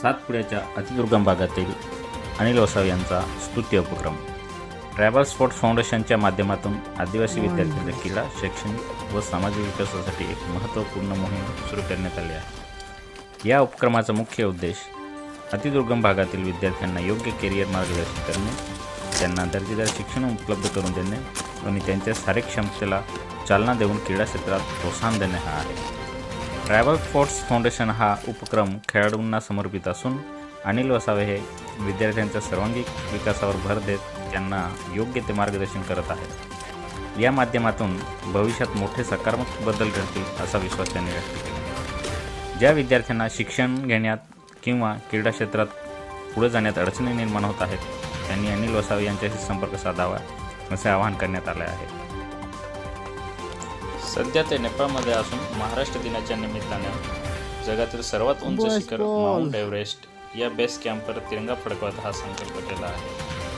सातपुड्याच्या अतिदुर्गम भागातील अनिल वसावे यांचा स्तुत्य उपक्रम ट्रायबल स्पोर्ट्स फाउंडेशनच्या माध्यमातून आदिवासी विद्यार्थ्यांच्या क्रीडा, शैक्षणिक व सामाजिक विकासासाठी एक महत्त्वपूर्ण मोहीम सुरू करण्यात आली आहे। या उपक्रमाचा मुख्य उद्देश अतिदुर्गम भागातील विद्यार्थ्यांना योग्य करिअर मार्गदर्शन करणे, त्यांना दर्जेदार शिक्षण उपलब्ध करून देणे आणि त्यांच्या शारीरिक क्षमतेला चालना देऊन क्रीडा क्षेत्रात प्रोत्साहन देणे हा आहे। ट्रायबल स्पोर्ट्स फाउंडेशन हा उपक्रम खेळाडूंना समर्पित असून अनिल वसावे हे विद्यार्थ्यांच्या सर्वांगीण विकासावर भर देत त्यांना योग्य ते मार्गदर्शन करत आहेत। या माध्यमातून भविष्यात मोठे सकारात्मक बदल घडतील असा विश्वास त्यांनी व्यक्त केला। ज्या विद्यार्थ्यांना शिक्षण घेण्यात किंवा क्रीडा क्षेत्रात पुढे जाण्यात अडचणी निर्माण होत आहेत त्यांनी अनिल वसावे यांच्याशी संपर्क साधावा असे आवाहन करण्यात आले आहे। सध्या ते नेपाळमध्ये असून महाराष्ट्र दिनाच्या निमित्ताने जगातील सर्वात उंच शिखर माउंट एव्हरेस्ट या बेस कॅम्पवर तिरंगा फडकवत हा संकल्प केला आहे।